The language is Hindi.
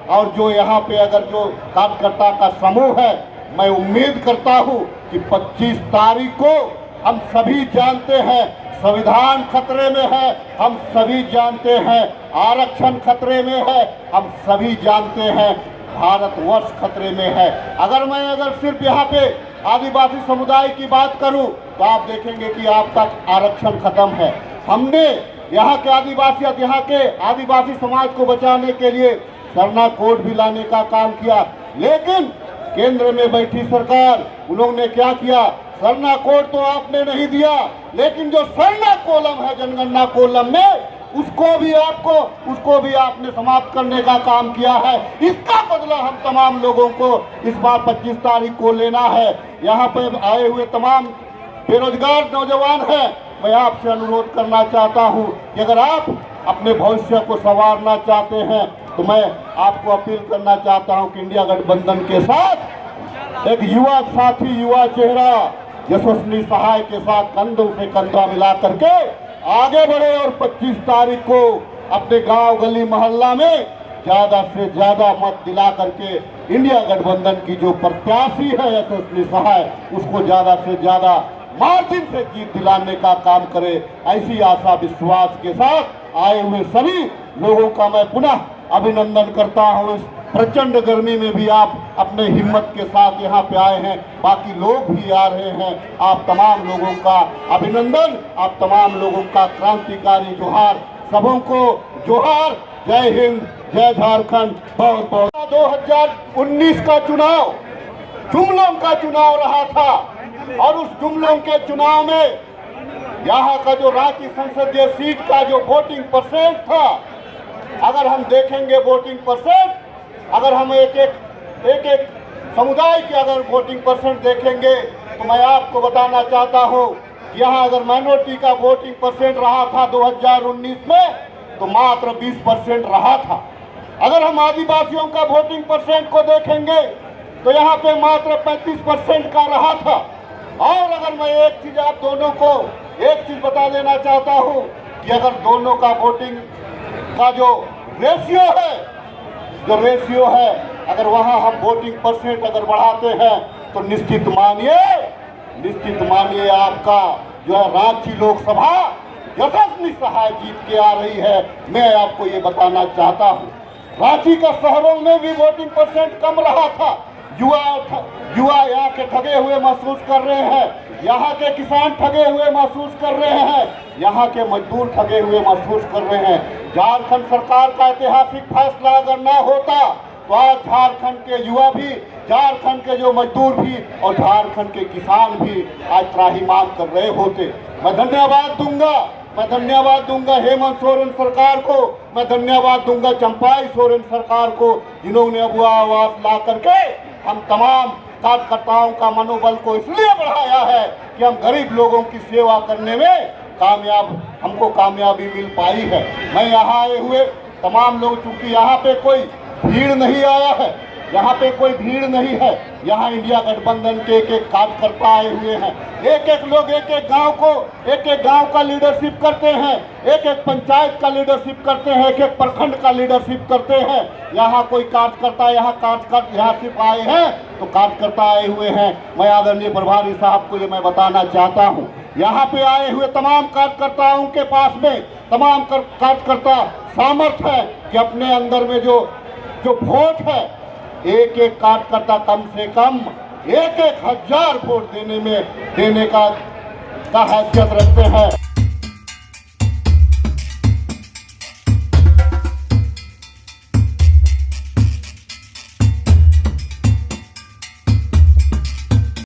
और जो यहाँ पे अगर जो कार्यकर्ता का समूह है, मैं उम्मीद करता हूँ कि 25 तारीख को हम सभी जानते हैं संविधान खतरे में है, हम सभी जानते हैं आरक्षण खतरे में है, हम सभी जानते हैं भारतवर्ष खतरे में है। अगर सिर्फ यहाँ पे आदिवासी समुदाय की बात करूं तो आप देखेंगे कि आप तक आरक्षण खत्म है। हमने यहाँ के आदिवासी समाज को बचाने के लिए सरना कोड भी लाने का काम किया, लेकिन केंद्र में बैठी सरकार उन्होंने क्या किया, सरना कोड तो आपने नहीं दिया, लेकिन जो सरना कोलम है जनगणना कोलम में उसको भी आपने समाप्त करने का काम किया है। इसका बदला हम तमाम लोगों को इस बार 25 तारीख को लेना है। यहाँ पर आए हुए तमाम बेरोजगार नौजवान हैं, मैं आपसे अनुरोध करना चाहता हूँ कि अगर आप अपने भविष्य को संवारना चाहते हैं तो मैं आपको अपील करना चाहता हूँ कि इंडिया गठबंधन के साथ एक युवा साथी, युवा चेहरा यशस्वी सहाय के साथ कंधों से कंधा मिला करके आगे बढ़े और 25 तारीख को अपने गांव गली मोहल्ला में ज्यादा से ज्यादा मत दिला करके इंडिया गठबंधन की जो प्रत्याशी है यशस्वी सहाय, उसको ज्यादा से ज्यादा मार्जिन से जीत दिलाने का काम करे। ऐसी आशा विश्वास के साथ आए हुए सभी लोगों का मैं पुनः अभिनंदन करता हूँ। इस प्रचंड गर्मी में भी आप अपने हिम्मत के साथ यहाँ पे आए हैं, बाकी लोग भी आ रहे हैं। आप तमाम लोगों का अभिनंदन, आप तमाम लोगों का क्रांतिकारी जोहार, सबों को जोहार। जय हिंद, जय झारखंड। बहुत बहुत 2019 का चुनाव जुमलों का चुनाव रहा था और उस जुमलों के चुनाव में यहाँ का जो रांची संसदीय सीट का जो वोटिंग परसेंट था, अगर हम देखेंगे वोटिंग परसेंट, अगर हम एक एक समुदाय की अगर वोटिंग परसेंट देखेंगे तो मैं आपको बताना चाहता हूँ कि यहाँ अगर माइनॉरिटी का वोटिंग परसेंट रहा था 2019 में तो मात्र 20% रहा था। अगर हम आदिवासियों का वोटिंग परसेंट को देखेंगे तो यहाँ पे मात्र 35% का रहा था। और अगर मैं एक चीज आप दोनों को एक चीज बता देना चाहता हूँ कि अगर दोनों का वोटिंग का जो रेशियो है, अगर वहाँ हम वोटिंग परसेंट अगर बढ़ाते हैं तो निश्चित मानिए आपका जो है रांची लोकसभा यशस्वी सहाय जीत के आ रही है। मैं आपको ये बताना चाहता हूँ, रांची का शहरों में भी वोटिंग परसेंट कम रहा था। युवा यहाँ के ठगे हुए महसूस कर रहे हैं, यहाँ के किसान ठगे हुए महसूस कर रहे हैं, यहाँ के मजदूर ठगे हुए महसूस कर रहे हैं। झारखंड सरकार का ऐतिहासिक फैसला अगर ना होता तो आज झारखंड के युवा भी, झारखंड के जो मजदूर भी और झारखंड के किसान भी आज त्राहिमाम कर रहे होते। मैं धन्यवाद दूंगा हेमंत सोरेन सरकार को, मैं धन्यवाद दूंगा चंपाई सोरेन सरकार को, जिन्होंने अब आवाज ला करके हम तमाम कार्यकर्ताओं का मनोबल को इसलिए बढ़ाया है कि हम गरीब लोगों की सेवा करने में हमको कामयाबी मिल पाई है। मैं यहाँ आए हुए तमाम लोग, चूंकि यहाँ पे कोई भीड़ नहीं आया है, यहाँ पे कोई भीड़ नहीं है, यहाँ इंडिया गठबंधन के एक कार्यकर्ता आए हुए हैं। एक लोग एक गांव का लीडरशिप करते हैं, एक पंचायत का लीडरशिप करते हैं, एक प्रखंड का लीडरशिप करते हैं। यहाँ कोई कार्यकर्ता यहाँ सिर्फ आए हैं तो कार्यकर्ता आए हुए हैं। मैं आदरणीय प्रभारी साहब को ये मैं बताना चाहता हूँ, यहाँ पे आए हुए तमाम कार्यकर्ताओं के पास में तमाम कार्यकर्ता सामर्थ्य है कि अपने अंदर में जो वोट है, एक कार्यकर्ता कम से कम 1,000 वोट देने का हैसियत रखते हैं।